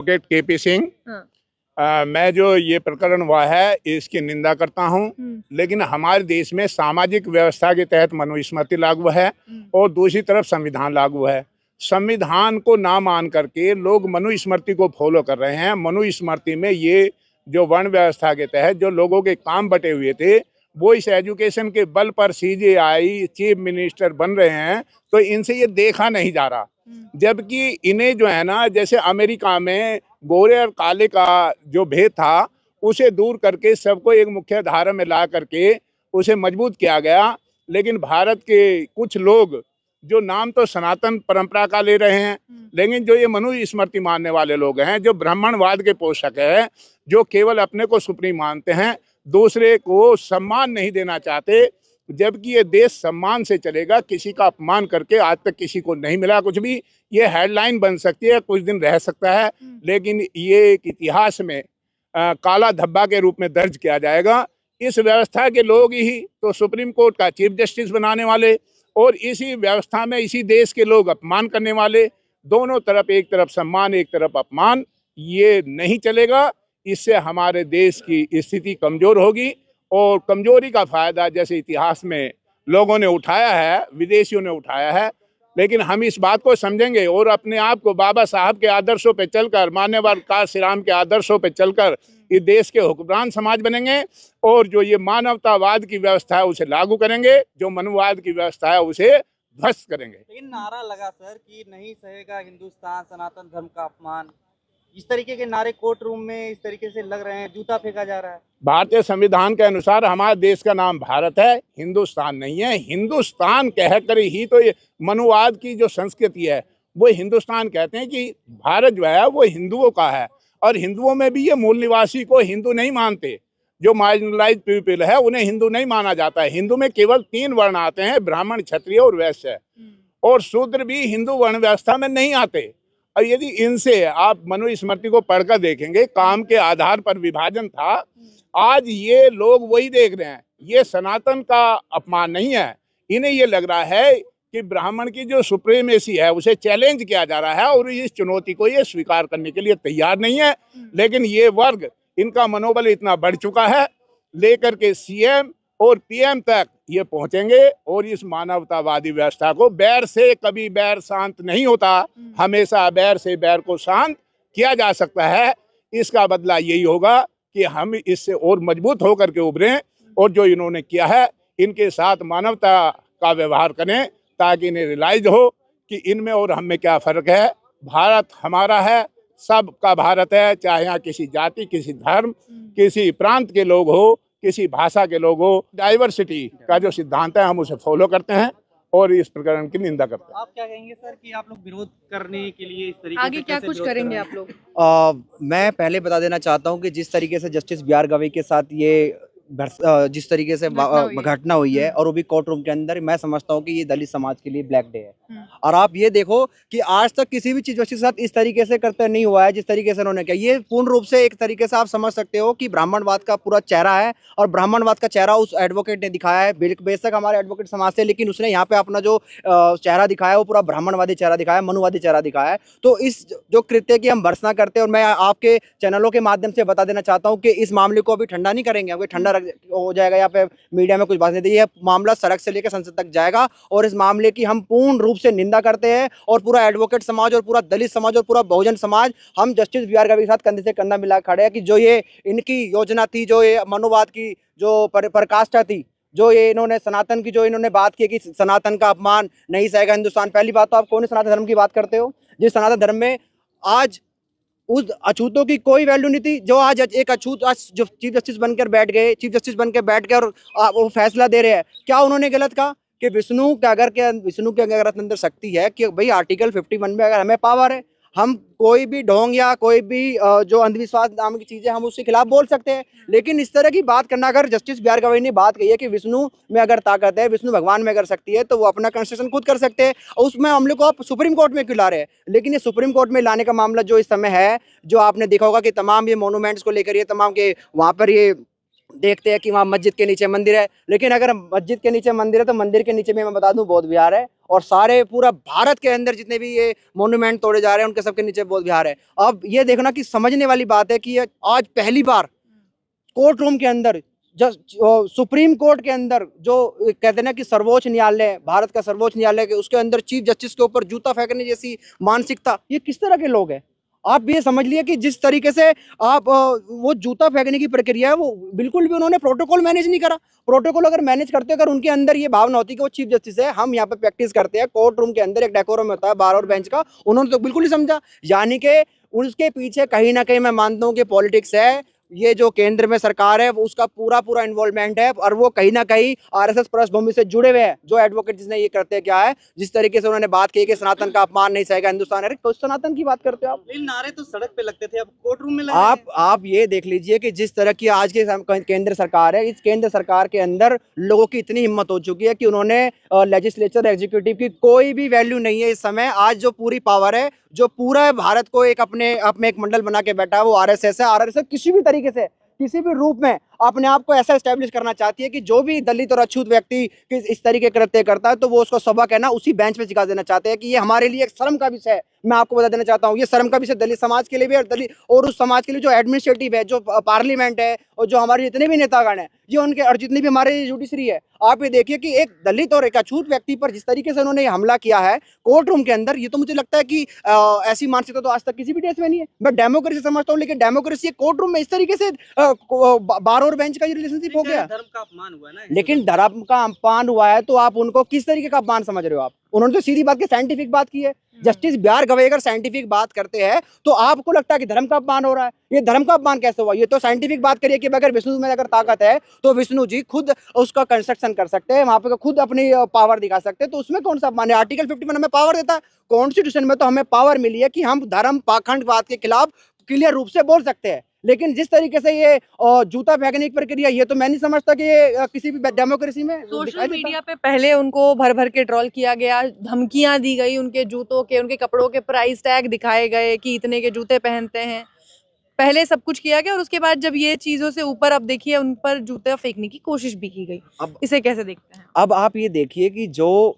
Advocate KP Singh. हाँ। मैं जो ये प्रकरण हुआ है इसकी निंदा करता हूँ, लेकिन हमारे देश में सामाजिक व्यवस्था के तहत मनुस्मृति लागू है और दूसरी तरफ संविधान लागू है। संविधान को ना मान करके लोग मनुस्मृति को फॉलो कर रहे हैं। मनुस्मृति में ये जो वर्ण व्यवस्था के तहत जो लोगों के काम बटे हुए थे वो इस एजुकेशन के बल पर सीजेआई चीफ मिनिस्टर बन रहे हैं, तो इनसे ये देखा नहीं जा रहा। जबकि इन्हें जो है ना, जैसे अमेरिका में गोरे और काले का जो भेद था उसे दूर करके सबको एक मुख्य धारा में ला करके उसे मजबूत किया गया। लेकिन भारत के कुछ लोग जो नाम तो सनातन परंपरा का ले रहे हैं, लेकिन जो ये मनुस्मृति मानने वाले लोग हैं, जो ब्राह्मणवाद के पोषक है, जो केवल अपने को सुप्रीम मानते हैं, दूसरे को सम्मान नहीं देना चाहते। जबकि ये देश सम्मान से चलेगा, किसी का अपमान करके आज तक किसी को नहीं मिला कुछ भी। ये हेडलाइन बन सकती है, कुछ दिन रह सकता है, लेकिन ये एक इतिहास में काला धब्बा के रूप में दर्ज किया जाएगा। इस व्यवस्था के लोग ही तो सुप्रीम कोर्ट का चीफ जस्टिस बनाने वाले और इसी व्यवस्था में इसी देश के लोग अपमान करने वाले। दोनों तरफ, एक तरफ सम्मान एक तरफ अपमान, ये नहीं चलेगा। इससे हमारे देश की स्थिति कमज़ोर होगी और कमजोरी का फायदा जैसे इतिहास में लोगों ने उठाया है, विदेशियों ने उठाया है, लेकिन हम इस बात को समझेंगे और अपने आप को बाबा साहब के आदर्शों पे चलकर, मान्यवर काशी राम के आदर्शों पे चलकर इस देश के हुक्मरान समाज बनेंगे और जो ये मानवतावाद की व्यवस्था है उसे लागू करेंगे, जो मनुवाद की व्यवस्था है उसे ध्वस्त करेंगे। लेकिन नारा लगा सर कि नहीं सहेगा हिंदुस्तान सनातन धर्म का अपमान, इस तरीके के नारे कोर्ट रूम में इस तरीके से लग रहे हैं, जूता फेंका जा रहा है। भारतीय संविधान के अनुसार हमारे देश का नाम भारत है, हिंदुस्तान नहीं है। हिंदुस्तान कहकर ही तो ये मनुवाद की जो संस्कृति है वो हिंदुस्तान कहते हैं कि भारत जो है वो हिंदुओं का है और हिंदुओं में भी ये मूल निवासी को हिंदू नहीं मानते। जो मार्जिनलाइज पीपल है उन्हें हिंदू नहीं माना जाता है। हिंदू में केवल 3 वर्ण आते हैं, ब्राह्मण, क्षत्रिय और वैश्य, और शूद्र भी हिंदू वर्ण व्यवस्था में नहीं आते। और यदि इनसे आप मनुस्मृति को पढ़कर देखेंगे, काम के आधार पर विभाजन था, आज ये लोग वही देख रहे हैं। ये सनातन का अपमान नहीं है, इन्हें ये लग रहा है कि ब्राह्मण की जो सुप्रीमेसी है उसे चैलेंज किया जा रहा है और इस चुनौती को ये स्वीकार करने के लिए तैयार नहीं है। लेकिन ये वर्ग, इनका मनोबल इतना बढ़ चुका है, लेकर के सीएम और पीएम तक ये पहुंचेंगे और इस मानवतावादी व्यवस्था को, बैर से कभी बैर शांत नहीं होता, हमेशा बैर से बैर को शांत किया जा सकता है। इसका बदला यही होगा कि हम इससे और मजबूत होकर के उभरें और जो इन्होंने किया है इनके साथ मानवता का व्यवहार करें, ताकि इन्हें रियलाइज हो कि इनमें और हम में क्या फ़र्क है। भारत हमारा है, सबका भारत है, चाहे यहाँ किसी जाति, किसी धर्म, किसी प्रांत के लोग हो, किसी भाषा के लोग हो। डाइवर्सिटी का जो सिद्धांत है हम उसे फॉलो करते हैं और इस प्रकरण की निंदा करते हैं। आप क्या कहेंगे सर कि आप लोग विरोध करने के लिए इस तरीके आगे से क्या कैसे कुछ विरोध करेंगे कर आप रहे हैं? लोग? मैं पहले बता देना चाहता हूँ कि जिस तरीके से जस्टिस बी आर गवई के साथ ये जिस तरीके से घटना हुई है और वो भी कोर्ट रूम के अंदर, मैं समझता हूँ कि ये दलित समाज के लिए ब्लैक डे है। और आप ये देखो कि आज तक किसी भी चीज जस्टिस के साथ इस तरीके से करते नहीं हुआ है जिस तरीके से उन्होंने किया। ये पूर्ण रूप से एक तरीके से आप समझ सकते हो कि ब्राह्मणवाद का पूरा चेहरा है और ब्राह्मणवाद का चेहरा उस एडवोकेट ने दिखाया है। बेशक हमारे एडवोकेट समाज से, लेकिन उसने यहाँ पे अपना जो चेहरा दिखाया है वो पूरा ब्राह्मणवादी चेहरा दिखाया है, मनुवादी चेहरा दिखाया है। तो इस जो कृत्य की हम भर्त्सना करते हैं, और मैं आपके चैनलों के माध्यम से बता देना चाहता हूँ कि इस मामले को अभी ठंडा नहीं करेंगे, अभी ठंडा हो जाएगा या पे मीडिया में कुछ बात नहीं, ये मामला सड़क से लेकर संसद तक जाएगा और इस मामले की हम पूर्ण रूप से निंदा करते हैं। और पूरा एडवोकेट समाज और पूरा दलित समाज और पूरा बहुजन समाज हम जस्टिस बी आर गवई के साथ कंधे से कंधा मिला खड़े हैं कि जो ये इनकी योजना थी, जो ये मनुवाद की जो पराकाष्ठा थी, जो ये इन्होंने सनातन की जो इन्होंने बात की कि सनातन का अपमान नहीं सहेगा हिंदुस्तान। पहली बात तो आप कौन सनातन धर्म की बात करते हो? जिस सनातन धर्म में आज उस अछूतों की कोई वैल्यू नहीं थी, जो आज एक अछूत आज जो चीफ जस्टिस बनकर बैठ गए, चीफ जस्टिस बनकर बैठ गए और वो फैसला दे रहे हैं। क्या उन्होंने गलत कहा कि विष्णु के अगर अंदर शक्ति है कि भाई आर्टिकल 51 में अगर हमें पावर है, हम कोई भी ढोंग या कोई भी जो अंधविश्वास नाम की चीजें हम उसके खिलाफ बोल सकते हैं। लेकिन इस तरह की बात करना, अगर जस्टिस बी आर गवई ने बात कही है कि विष्णु में अगर ताकत है, विष्णु भगवान में अगर शक्ति है, तो वो अपना कंस्ट्रक्शन खुद कर सकते हैं, और उसमें मामले को आप सुप्रीम कोर्ट में क्यों ला रहे हैं? लेकिन ये सुप्रीम कोर्ट में लाने का मामला जो इस समय है, जो आपने देखा होगा कि तमाम ये मोनूमेंट्स को लेकर ये तमाम के वहाँ पर ये देखते हैं कि वहाँ मस्जिद के नीचे मंदिर है, लेकिन अगर मस्जिद के नीचे मंदिर है तो मंदिर के नीचे भी मैं बता दूं बौद्ध विहार है, और सारे पूरा भारत के अंदर जितने भी ये मोन्यूमेंट तोड़े जा रहे हैं उनके सबके नीचे बौद्ध विहार है। अब ये देखना कि समझने वाली बात है कि ये आज पहली बार कोर्ट रूम के अंदर, सुप्रीम कोर्ट के अंदर, जो कहते हैं ना कि सर्वोच्च न्यायालय, भारत का सर्वोच्च न्यायालय के, उसके अंदर चीफ जस्टिस के ऊपर जूता फेंकने जैसी मानसिकता, ये किस तरह के लोग हैं? आप ये समझ लिए कि जिस तरीके से आप वो जूता फेंकने की प्रक्रिया है, वो बिल्कुल भी उन्होंने प्रोटोकॉल मैनेज नहीं करा। प्रोटोकॉल अगर मैनेज करते, अगर उनके अंदर ये भावना होती कि वो चीफ जस्टिस है, हम यहाँ पे प्रैक्टिस करते हैं, कोर्ट रूम के अंदर एक डेकोरम होता है बार और बेंच का, उन्होंने तो बिल्कुल नहीं समझा। यानी कि उसके पीछे कहीं ना कहीं मैं मानता हूँ कि पॉलिटिक्स है। ये जो केंद्र में सरकार है वो उसका पूरा इन्वॉल्वमेंट है, और वो कहीं ना कहीं आरएसएस पृष्ठभूमि से जुड़े हुए हैं। जो एडवोकेट जिसने ये करते हैं, क्या है, जिस तरीके से उन्होंने बात की कि सनातन का अपमान नहीं सहेगा हिंदुस्तान। अरे तो सनातन की बात करते हो आप? लेकिन नारे तो सड़क पे लगते थे, अब कोर्ट रूम में लग रहे हैं। आप ये देख लीजिए कि जिस तरह की आज के केंद्र सरकार है, इस केंद्र सरकार के अंदर लोगों की इतनी हिम्मत हो चुकी है कि उन्होंने लेजिस्लेचर एग्जीक्यूटिव की कोई भी वैल्यू नहीं है इस समय। आज जो पूरी पावर है, जो पूरा भारत को एक अपने आप में एक मंडल बना के बैठा है, वो आरएसएस है। आरएसएस किसी भी तरीके से, किसी भी रूप में अपने आप को ऐसा एस्टेब्लिश करना चाहती है कि जो भी दलित और अछूत व्यक्ति इस तरीके कृत्य करता है तो वो उसको सबक है ना उसी बेंच पे सिखा देना चाहते हैं कि ये हमारे लिए एक शर्म का विषय है। मैं आपको बता देना चाहता हूँ, ये शर्म का विषय दलित समाज के लिए भी, और दलित और उस समाज के लिए जो एडमिनिस्ट्रेटिव है, जो पार्लियामेंट है, और जो हमारे जितने भी नेतागण हैं, ये उनके, और जितनी भी हमारे जुडिशरी है, आप ये देखिए कि एक दलित और एक अछूत व्यक्ति पर जिस तरीके से उन्होंने हमला किया है कोर्ट रूम के अंदर, ये तो मुझे लगता है कि ऐसी मानसिकता तो आज तक किसी भी देश में नहीं है। मैं डेमोक्रेसी समझता हूँ, लेकिन डेमोक्रेसी कोर्ट रूम में इस तरीके से बार और बेंच का ये रिलेशनशिप हो गया। धर्म का अपमान हुआ ना, लेकिन धर्म का अपमान हुआ है तो आप उनको किस तरीके का अपमान समझ रहे हो? आप, उन्होंने तो सीधी बात की, साइंटिफिक बात की है। जस्टिस बिहार गवई अगर साइंटिफिक बात करते हैं तो आपको लगता है कि धर्म का अपमान हो रहा है। ये धर्म का अपमान कैसे हुआ? ये तो साइंटिफिक बात करिए कि अगर विष्णु में अगर ताकत है तो विष्णु जी खुद उसका कंस्ट्रक्शन कर सकते हैं, वहां पे खुद अपनी पावर दिखा सकते हैं, तो उसमें कौन सा अपमान है? आर्टिकल 51 हमें पावर देता है, कॉन्स्टिट्यूशन में तो हमें पावर मिली है कि हम धर्म पाखंडवाद के खिलाफ क्लियर रूप से बोल सकते हैं। लेकिन जिस तरीके से ये जूता फेंकने की प्रक्रिया, ये तो मैं नहीं समझता कि ये किसी भी डेमोक्रेसी में सोशल मीडिया पे पहले उनको भर भर के ट्रोल किया गया, धमकियां दी गई, उनके जूतों के, उनके कपड़ों के प्राइस टैग दिखाए गए कि इतने के जूते पहनते हैं। पहले सब कुछ किया गया और उसके बाद जब ये चीजों से ऊपर, अब देखिए उन पर जूते फेंकने की कोशिश भी की गई। अब इसे कैसे देखते हैं? अब आप ये देखिए कि जो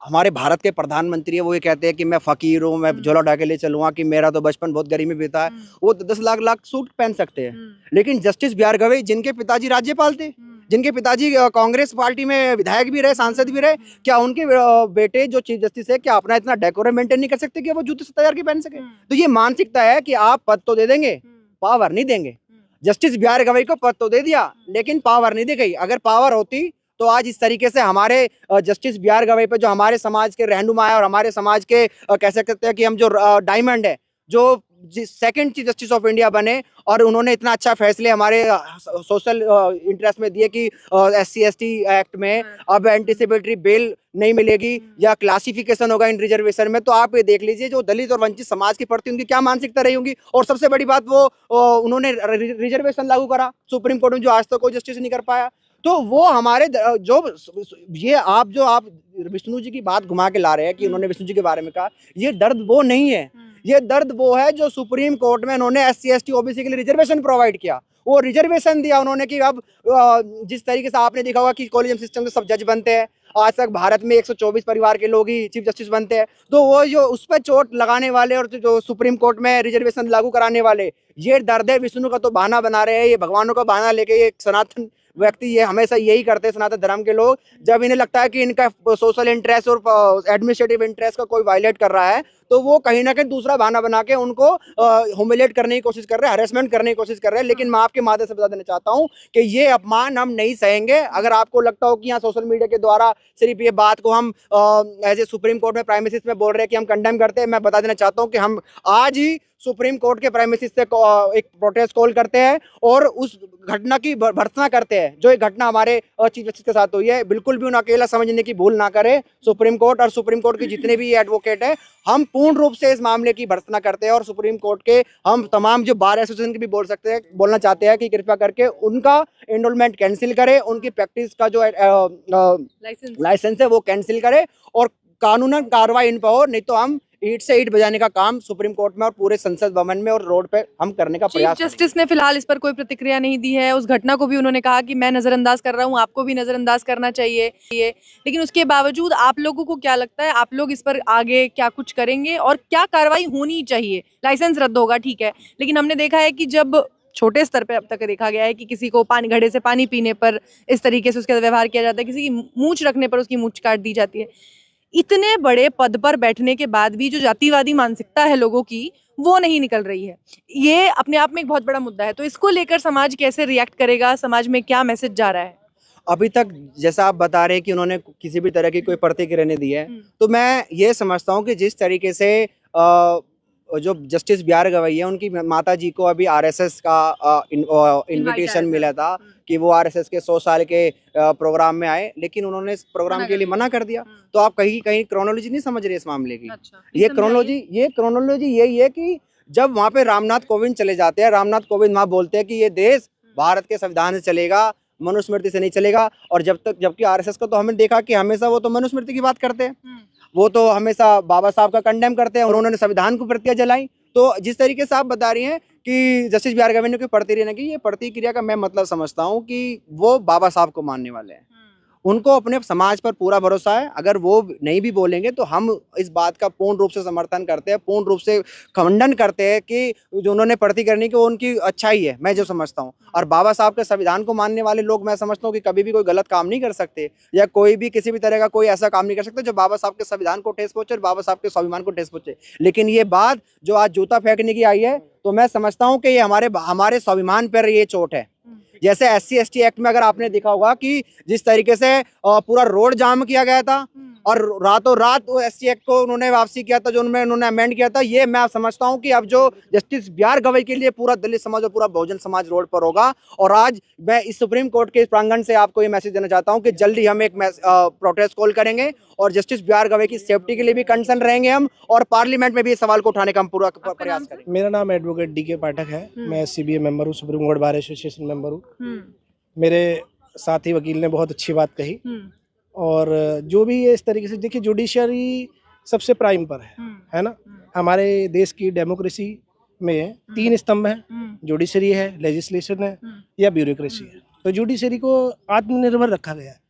हमारे भारत के प्रधानमंत्री है वो ये कहते हैं कि मैं फकीर हूँ, मैं झोला उठा के ले चलूंगा, कि मेरा तो बचपन बहुत गरीब में बीता है। वो 10 लाख सूट पहन सकते हैं। लेकिन जस्टिस बिहार गवई, जिनके पिताजी राज्यपाल थे, जिनके पिताजी कांग्रेस पार्टी में विधायक भी रहे, सांसद भी रहे, क्या उनके बेटे जो चीफ जस्टिस है, क्या अपना इतना डेकोरम मेंटेन नहीं कर सकते कि वो जूते 70,000 के पहन सके? तो ये मानसिकता है कि आप पद तो दे देंगे, पावर नहीं देंगे। जस्टिस बिहार गवई को पद तो दे दिया लेकिन पावर नहीं दी गई। अगर पावर होती तो आज इस तरीके से हमारे जस्टिस बिहार गवई पे, जो हमारे समाज के रहनुमा है और हमारे समाज के कह सकते हैं कि हम जो डायमंड है, जो second chief justice of India बने, और उन्होंने इतना अच्छा फैसले हमारे सोशल इंटरेस्ट में दिए कि SC/ST एक्ट में अब एंटीसिपेटरी बेल नहीं मिलेगी या क्लासिफिकेशन होगा इन रिजर्वेशन में। तो आप ये देख लीजिए जो दलित और वंचित समाज के प्रति उनकी क्या मानसिकता रही होंगी। और सबसे बड़ी बात, वो उन्होंने रिजर्वेशन लागू करा सुप्रीम कोर्ट में, जो आज तक कोई जस्टिस नहीं कर पाया। तो वो हमारे जो आप विष्णु जी की बात घुमा के ला रहे हैं कि उन्होंने विष्णु जी के बारे में कहा, ये दर्द वो नहीं है। ये दर्द वो है जो सुप्रीम कोर्ट में उन्होंने SC/ST OBC के लिए रिजर्वेशन प्रोवाइड किया। वो रिजर्वेशन दिया उन्होंने कि अब जिस तरीके से आपने देखा होगा कि कॉलेजियम सिस्टम से सब जज बनते हैं, आज तक भारत में 124 परिवार के लोग ही चीफ जस्टिस बनते हैं। तो वो जो उस पर चोट लगाने वाले और जो सुप्रीम कोर्ट में रिजर्वेशन लागू कराने वाले, ये दर्द है। विष्णु का तो बहाना बना रहे हैं, ये भगवानों का बहाना लेके, ये सनातन व्यक्ति ये हमेशा यही करते हैं, सनातन धर्म के लोग। जब इन्हें लगता है कि इनका सोशल इंटरेस्ट और एडमिनिस्ट्रेटिव इंटरेस्ट का कोई वायलेट कर रहा है, तो वो कहीं ना कहीं दूसरा बहाना बना के उनको ह्यूमिलेट करने की कोशिश कर रहे हैं, हरेसमेंट करने की कोशिश कर रहे हैं। लेकिन मैं आपके माध्यम से बता देना चाहता हूँ कि ये अपमान हम नहीं सहेंगे। अगर आपको लगता हो कि यहाँ सोशल मीडिया के द्वारा सिर्फ ये बात को हम एज ए सुप्रीम कोर्ट में प्राइमेसिस में बोल रहे हैं कि हम कंडेम करते हैं, मैं बता देना चाहता हूँ कि हम आज ही सुप्रीम कोर्ट के प्राइमेसिस से एक प्रोटेस्ट कॉल करते हैं और उस घटना की भर्त्सना करते हैं जो एक घटना हमारे चीफ जस्टिस के साथ हुई है। बिल्कुल भी उन्हें अकेला समझने की भूल ना करे सुप्रीम कोर्ट, और सुप्रीम कोर्ट के जितने भी एडवोकेट हैं, हम पूर्ण रूप से इस मामले की भर्त्सना करते हैं। और सुप्रीम कोर्ट के हम तमाम जो बार एसोसिएशन के भी बोलना चाहते हैं कि कृपया करके उनका एनरोलमेंट कैंसिल करें, उनकी प्रैक्टिस का जो लाइसेंस है वो कैंसिल करें और कानूनन कार्रवाई इन पर हो, नहीं तो हम ईंट से ईंट बजाने का काम सुप्रीम कोर्ट में और पूरे संसद भवन में और रोड पे हम करने का चीफ प्रयास जस्टिस ने फिलहाल इस पर कोई प्रतिक्रिया नहीं दी है। उस घटना को भी उन्होंने कहा कि मैं नजरअंदाज कर रहा हूँ, आपको भी नजरअंदाज करना चाहिए। लेकिन उसके बावजूद आप लोगों को क्या लगता है, आप लोग इस पर आगे क्या कुछ करेंगे और क्या कार्रवाई होनी चाहिए? लाइसेंस रद्द होगा, ठीक है, लेकिन हमने देखा है कि जब छोटे स्तर पे अब तक देखा गया है कि किसी को पानी घड़े से पानी पीने पर इस तरीके से उसके साथ व्यवहार किया जाता है, किसी की मूंछ रखने पर उसकी मूंछ काट दी जाती है। इतने बड़े पद पर बैठने के बाद भी जो जातिवादी मानसिकता है लोगों की, वो नहीं निकल रही है। ये अपने आप में एक बहुत बड़ा मुद्दा है। तो इसको लेकर समाज कैसे रिएक्ट करेगा, समाज में क्या मैसेज जा रहा है? अभी तक जैसा आप बता रहे हैं कि उन्होंने किसी भी तरह की कोई प्रतिक्रिया नहीं दी है, तो मैं ये समझता हूँ कि जिस तरीके से जो जस्टिस बी आर गवई है, उनकी माता जी को अभी आरएसएस का इनविटेशन मिला था कि वो आरएसएस के 100 साल के प्रोग्राम में आए, लेकिन उन्होंने इस प्रोग्राम के लिए मना कर दिया। तो आप कहीं कहीं क्रोनोलॉजी नहीं समझ रहे इस मामले की। अच्छा, ये क्रोनोलॉजी यही है कि जब वहाँ पे रामनाथ कोविंद चले जाते हैं, रामनाथ कोविंद वहाँ बोलते हैं कि ये देश भारत के संविधान से चलेगा, मनुस्मृति से नहीं चलेगा। और जबकि आरएसएस को तो हमने देखा कि हमेशा वो तो मनुस्मृति की बात करते हैं, वो तो हमेशा बाबा साहब का कंडेम करते हैं और उन्होंने संविधान को प्रतिक्रिया जलाई। तो जिस तरीके से आप बता रही हैं कि जस्टिस बी आर गवई ने कोई प्रतिक्रिया की, ये प्रतिक्रिया का मैं मतलब समझता हूँ कि वो बाबा साहब को मानने वाले हैं, उनको अपने समाज पर पूरा भरोसा है। अगर वो नहीं भी बोलेंगे तो हम इस बात का पूर्ण रूप से समर्थन करते हैं, पूर्ण रूप से खंडन करते हैं कि जो उन्होंने प्रतिक्रिया करनी की वो उनकी अच्छाई है, मैं जो समझता हूँ। और बाबा साहब के संविधान को मानने वाले लोग, मैं समझता हूँ कि कभी भी कोई गलत काम नहीं कर सकते, या कोई भी किसी भी तरह का कोई ऐसा काम नहीं कर सकता जो बाबा साहब के संविधान को ठेस पहुंचे और बाबा साहब के स्वाभिमान को ठेस पहुंचे। लेकिन ये बात जो आज जूता फेंकने की आई है, तो मैं समझता हूँ कि ये हमारे स्वाभिमान पर ये चोट है। जैसे SC/ST एक्ट में अगर आपने देखा होगा कि जिस तरीके से पूरा रोड जाम किया गया था और रातों रात वो SC एक्ट को उन्होंने वापसी किया था, जो उन्होंने अमेंड किया था, ये मैं समझता हूँ कि अब जो जस्टिस बी आर गवई के लिए पूरा दलित समाज और पूरा बहुजन समाज रोड पर होगा। और आज मैं इस सुप्रीम कोर्ट के प्रांगण से आपको ये मैसेज देना चाहता हूँ कि जल्दी हम एक प्रोटेस्ट कॉल करेंगे और जस्टिस बी आर गवई की सेफ्टी के लिए भी कंसर्न रहेंगे हम, और पार्लियामेंट में भी इस सवाल को उठाने का हम पूरा प्रयास करेंगे। मेरा नाम एडवोकेट DK पाठक है, मैं SCBA मेंबर हूँ, supreme court bar association member हूँ। मेरे साथी वकील ने बहुत अच्छी बात कही, और जो भी ये इस तरीके से देखिए, जुडिशरी सबसे प्राइम पर है ना। हमारे देश की डेमोक्रेसी में 3 स्तंभ हैं, जुडिशरी है, लेजिस्लेशन है या ब्यूरोक्रेसी है। तो जुडिशरी को आत्मनिर्भर रखा गया है।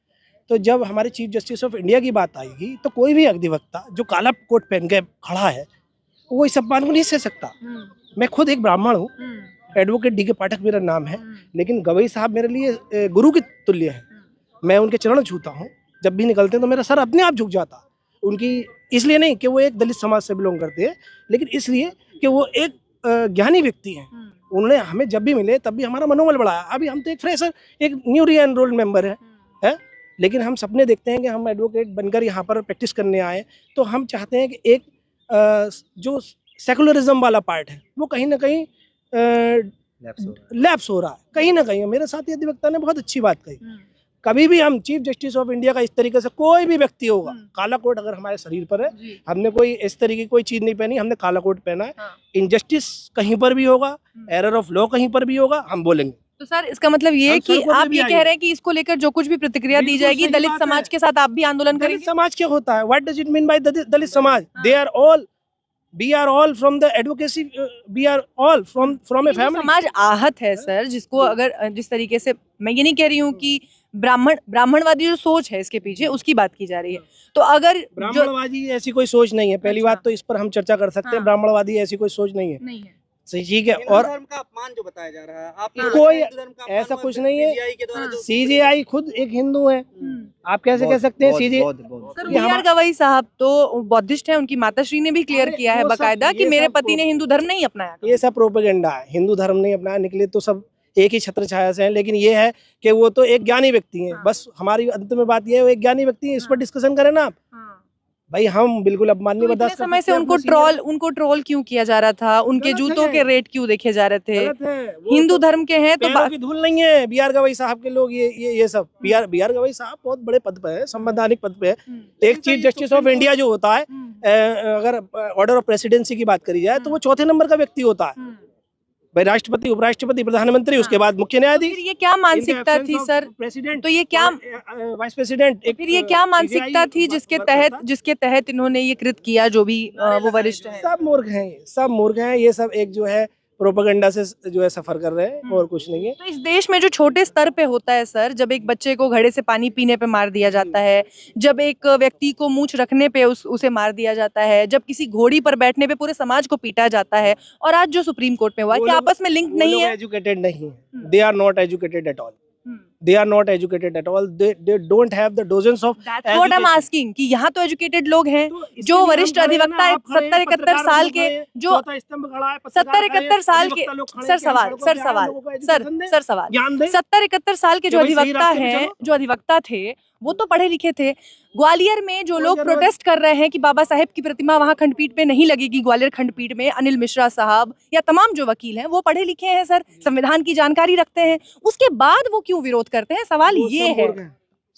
तो जब हमारे चीफ जस्टिस ऑफ इंडिया की बात आएगी, तो कोई भी अधिवक्ता जो काला कोट पहन के खड़ा है वो इस सम्मान को नहीं सह सकता। मैं खुद एक ब्राह्मण हूँ, एडवोकेट DK पाठक मेरा नाम है, लेकिन गवई साहब मेरे लिए गुरु के तुल्य है। मैं उनके चरण छूता हूँ, जब भी निकलते हैं तो मेरा सर अपने आप झुक जाता। उनकी इसलिए नहीं कि वो एक दलित समाज से बिलोंग करते हैं, लेकिन इसलिए कि वो एक ज्ञानी व्यक्ति हैं। उन्होंने हमें जब भी मिले तब भी हमारा मनोबल बढ़ाया। अभी हम तो एक फ्रेशर, एक न्यू री एनरोल्ड मेंबर है, लेकिन हम सपने देखते हैं कि हम एडवोकेट बनकर यहाँ पर प्रैक्टिस करने आए। तो हम चाहते हैं कि एक जो सेकुलरिज्म वाला पार्ट है वो कहीं ना कहीं लैप्स हो रहा है कहीं ना कहीं। मेरे साथी अधिवक्ता ने बहुत अच्छी बात कही, कभी भी हम चीफ जस्टिस ऑफ इंडिया का इस तरीके से कोई भी व्यक्ति होगा, काला कोट अगर हमारे शरीर पर है, हमने कोई इस तरीके की कोई चीज नहीं पहनी, हमने काला कोट पहना है। इनजस्टिस कहीं पर भी होगा, एरर ऑफ लॉ कहीं पर भी होगा, हम बोलेंगे। तो सर इसका मतलब ये कि आप ये कह रहे हैं कि इसको लेकर जो कुछ भी प्रतिक्रिया दी जाएगी, दलित समाज के साथ आप भी आंदोलन करेंगे? दलित समाज क्या होता है? What does it mean by Dalit समाज? They are all, we are all from the advocacy, we are all from a family। समाज आहत है सर, जिसको अगर जिस तरीके से, मैं ये नहीं कह रही हूँ कि ब्राह्मणवादी जो सोच है इसके पीछे उसकी बात की जा रही है, तो अगर ब्राह्मणवादी ऐसी कोई सोच नहीं है। पहली बात तो इस पर हम चर्चा कर सकते हैं, ब्राह्मणवादी ऐसी कोई सोच नहीं है। सही, ठीक है। और धर्म का अपमान जो बताया जा रहा है, आप कोई ऐसा कुछ नहीं है। CJI खुद एक हिंदू है, आप कैसे कह सकते हैं CJI? Sir B R Gavai साहब तो बौद्धिस्ट हैं, उनकी माताश्री ने भी क्लियर किया है बकायदा कि मेरे पति ने हिंदू धर्म नहीं अपनाया। ये सब प्रोपेगेंडा है, हिंदू धर्म नहीं अपनाया, निकले तो सब एक ही छत्र छाया से हैं। लेकिन ये है कि वो तो एक ज्ञानी व्यक्ति हैं। बस हमारी अंत में बात ये है, वो एक ज्ञानी व्यक्ति है, इस पर डिस्कशन करें ना आप। भाई हम बिल्कुल अपमान नहीं बर्दाश्त करते। समय से उनको ट्रोल क्यों किया जा रहा था? उनके जूतों के रेट क्यों देखे जा रहे थे? हिंदू धर्म के हैं तो बाकी धूल नहीं है। बी आर गवई साहब के लोग ये सब, बी आर गवई साहब बहुत बड़े पद पे है, संवैधानिक पद पे है। एक चीफ जस्टिस ऑफ इंडिया जो होता है, अगर ऑर्डर ऑफ प्रेसिडेंसी की बात करी जाए तो वो 4थे नंबर का व्यक्ति होता है। भाई राष्ट्रपति, उपराष्ट्रपति, प्रधानमंत्री, उसके बाद मुख्य तो न्यायाधीश, फिर ये क्या मानसिकता थी सर? प्रेसिडेंट, तो ये क्या वाइस प्रेसिडेंट, फिर ये क्या मानसिकता थी जिसके तहत इन्होंने ये कृत किया, जो भी वो वरिष्ठ है? सब मूर्ख हैं, सब मूर्ख हैं, ये सब एक जो है प्रोपेगेंडा से जो है सफर कर रहे हैं और कुछ नहीं है। तो इस देश में जो छोटे स्तर पे होता है सर, जब एक बच्चे को घड़े से पानी पीने पे मार दिया जाता है, जब एक व्यक्ति को मूंछ रखने पे उसे मार दिया जाता है, जब किसी घोड़ी पर बैठने पे पूरे समाज को पीटा जाता है, और आज जो सुप्रीम कोर्ट में हुआ है, क्या आपस में लिंक नहीं है? एजुकेटेड नहीं है, they are not educated at all, they are not educated at all, they don't have the dozens of That's what I'm asking कि यहाँ तो एजुकेटेड लोग हैं, तो जो वरिष्ठ अधिवक्ता है 70-71 साल के, जो 70-71 साल के, सर सवाल 70-71 साल के जो अधिवक्ता हैं, जो अधिवक्ता थे, वो तो पढ़े लिखे थे। ग्वालियर में जो लोग प्रोटेस्ट कर रहे हैं कि बाबा साहेब की प्रतिमा वहाँ खंडपीठ में नहीं लगेगी, ग्वालियर खंडपीठ में, अनिल मिश्रा साहब या तमाम जो वकील हैं, वो पढ़े लिखे हैं सर, संविधान की जानकारी रखते हैं, उसके बाद वो क्यों विरोध करते हैं? सवाल ये है।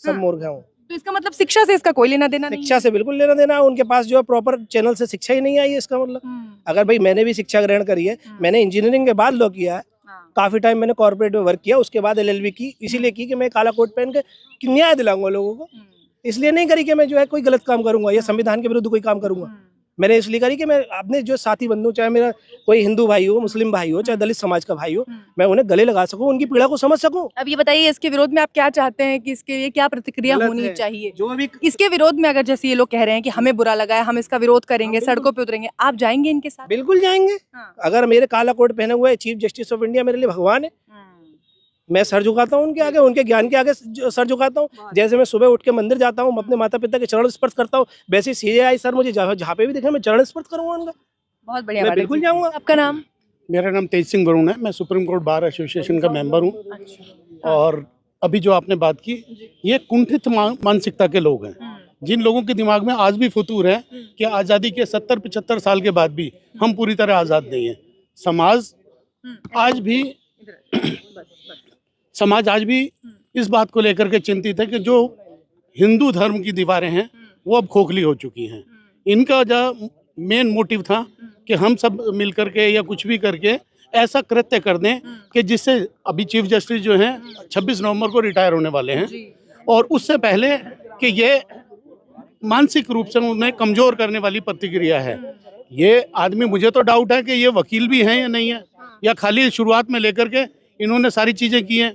सब मूर्ख हैं। तो इसका मतलब शिक्षा से इसका कोई लेना देना नहीं? शिक्षा से बिल्कुल लेना देना है, उनके पास जो है प्रॉपर चैनल से शिक्षा ही नहीं आई है, इसका मतलब। अगर भाई मैंने भी शिक्षा ग्रहण करी है, मैंने इंजीनियरिंग के बाद लॉ किया है, काफी टाइम मैंने कॉर्पोरेट में वर्क किया, उसके बाद LLB की, इसीलिए की कि मैं काला कोट पहन के न्याय दिलाऊंगा लोगों को, इसलिए नहीं करी कि मैं जो है कोई गलत काम करूंगा या संविधान के विरुद्ध कोई काम करूंगा। मैंने इसलिए करी कि मैं अपने जो साथी बंधु, चाहे मेरा कोई हिंदू भाई हो, मुस्लिम भाई हो, चाहे दलित समाज का भाई हो, मैं उन्हें गले लगा सकूं, उनकी पीड़ा को समझ सकूं। अब ये बताइए, इसके विरोध में आप क्या चाहते हैं कि इसके लिए क्या प्रतिक्रिया होनी चाहिए? जो अभी इसके विरोध में अगर जैसे ये लोग कह रहे हैं कि हमें बुरा लगा है, हम इसका विरोध करेंगे, सड़कों पे उतरेंगे, आप जाएंगे इनके साथ? बिल्कुल जाएंगे। अगर मेरे काला कोट पहने हुए चीफ जस्टिस ऑफ इंडिया मेरे लिए भगवान है, मैं सर झुकाता हूँ उनके आगे, उनके ज्ञान के आगे सर झुकाता हूँ। जैसे मैं सुबह उठ के मंदिर जाता हूँ, अपने माता पिता के चरण स्पर्श करता हूँ, वैसे CJI सर मुझे जहाँ पे भी देखे मैं चरण स्पर्श करूंगा उनका। बहुत बढ़िया, मैं बिल्कुल जाऊंगा। आपका नाम? मेरा नाम तेज सिंह वरुण है, मैं सुप्रीम कोर्ट बार एसोसिएशन का मेंबर हूँ। और अभी जो आपने बात की, ये कुंठित मानसिकता के लोग हैं, जिन लोगों के दिमाग में आज भी फतूर है कि आज़ादी के 70-75 साल के बाद भी हम पूरी तरह आज़ाद नहीं है। समाज आज भी इस बात को लेकर के चिंतित है कि जो हिंदू धर्म की दीवारें हैं वो अब खोखली हो चुकी हैं। इनका जो मेन मोटिव था कि हम सब मिल करके या कुछ भी करके ऐसा कृत्य कर दें कि जिससे अभी चीफ जस्टिस जो हैं 26 नवंबर को रिटायर होने वाले हैं, और उससे पहले कि ये मानसिक रूप से उन्हें कमज़ोर करने वाली प्रतिक्रिया है। ये आदमी, मुझे तो डाउट है कि ये वकील भी हैं या नहीं है, या खाली शुरुआत में लेकर के इन्होंने सारी चीज़ें की हैं।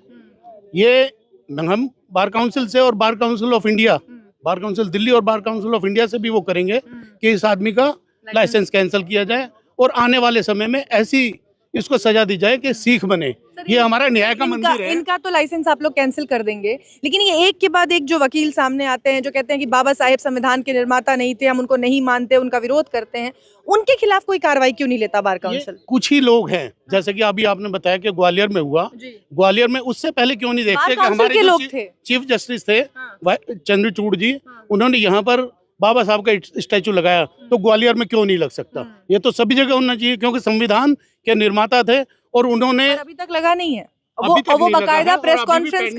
ये हम बार काउंसिल से और bar council of India, bar council Delhi और बार काउंसिल ऑफ इंडिया से भी वो करेंगे कि इस आदमी का लाइसेंस कैंसिल किया जाए और आने वाले समय में ऐसी इसको सजा दी जाए कि सीख बने। ये हमारा न्याय का मंदिर है। इनका तो लाइसेंस आप लोग कैंसिल कर देंगे, लेकिन ये एक के बाद एक जो वकील सामने आते हैं, जो कहते हैं कि बाबा साहेब संविधान के निर्माता नहीं थे, हम उनको नहीं मानते, उनका विरोध करते हैं, उनके खिलाफ कोई कार्रवाई क्यों नहीं लेता बार काउंसिल? कुछ ही लोग हैं, जैसे कि अभी आपने बताया कि ग्वालियर में हुआ, ग्वालियर में उससे पहले क्यों नहीं देखते कि हमारे लोग थे, चीफ जस्टिस थे चंद्रचूड़ जी, उन्होंने यहाँ पर बाबा साहब का स्टैचू लगाया, तो ग्वालियर में क्यों नहीं लग सकता? ये तो सभी जगह होना चाहिए, क्योंकि संविधान के निर्माता थे और उन्होंने अभी तक लगा नहीं है। वो बकायदा प्रेस कॉन्फ्रेंस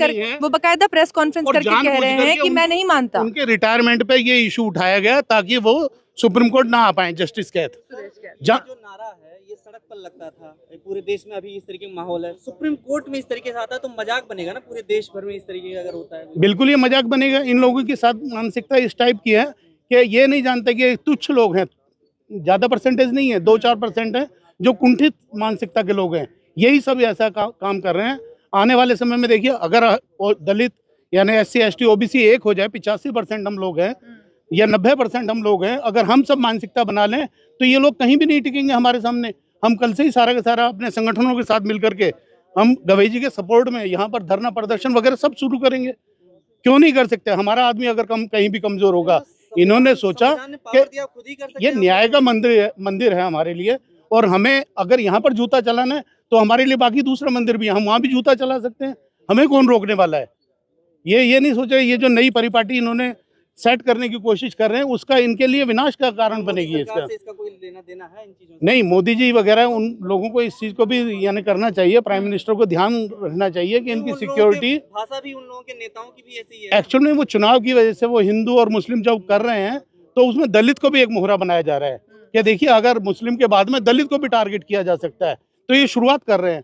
करके कह रहे हैं कि मैं नहीं मानता। उनके रिटायरमेंट पे ये इशू उठाया गया ताकि वो सुप्रीम कोर्ट ना आ पाए, जस्टिस कैथ। जो नारा है ये सड़क पर लगता था, पूरे देश में अभी इस तरीके का माहौल है, सुप्रीम कोर्ट में इस तरीके से आता है तो मजाक बनेगा ना पूरे देश भर में, इस तरीके का अगर होता है। बिल्कुल ये मजाक बनेगा। इन लोगों के साथ मानसिकता इस टाइप की है कि ये नहीं जानते कि तुच्छ लोग हैं, ज़्यादा परसेंटेज नहीं है, 2-4% है जो कुंठित मानसिकता के लोग हैं, यही सब ऐसा काम कर रहे हैं। आने वाले समय में देखिए, अगर दलित यानी SC ST OBC एक हो जाए, 85% हम लोग हैं या 90% हम लोग हैं, अगर हम सब मानसिकता बना लें तो ये लोग कहीं भी नहीं टिकेंगे हमारे सामने। हम कल से ही सारा का सारा अपने संगठनों के साथ मिल करके हम गवई जी के सपोर्ट में यहाँ पर धरना प्रदर्शन वगैरह सब शुरू करेंगे। क्यों नहीं कर सकते? हमारा आदमी अगर कहीं भी कमजोर होगा, इन्होंने सोचा कि ये न्याय का मंदिर है हमारे लिए, और हमें अगर यहाँ पर जूता चलाना है तो हमारे लिए बाकी दूसरा मंदिर भी है, हम वहाँ भी जूता चला सकते हैं, हमें कौन रोकने वाला है? ये नहीं सोचा। ये जो नई परिपाटी इन्होंने सेट करने की कोशिश कर रहे हैं, उसका इनके लिए विनाश का कारण बनेगी। इसका कोई लेना देना है इन चीजों से? नहीं, मोदी जी वगैरह उन लोगों को इस चीज को भी यानी करना चाहिए, प्राइम मिनिस्टर को ध्यान रखना चाहिए कि इनकी सिक्योरिटी। भाषा भी उन लोगों के नेताओं की भी ऐसी है। एक्चुअल में वो चुनाव की वजह से वो हिंदू और मुस्लिम जब कर रहे हैं तो उसमें दलित को भी एक मोहरा बनाया जा रहा है कि देखिए, अगर मुस्लिम के बाद में दलित को भी टारगेट किया जा सकता है, तो ये शुरुआत कर रहे हैं।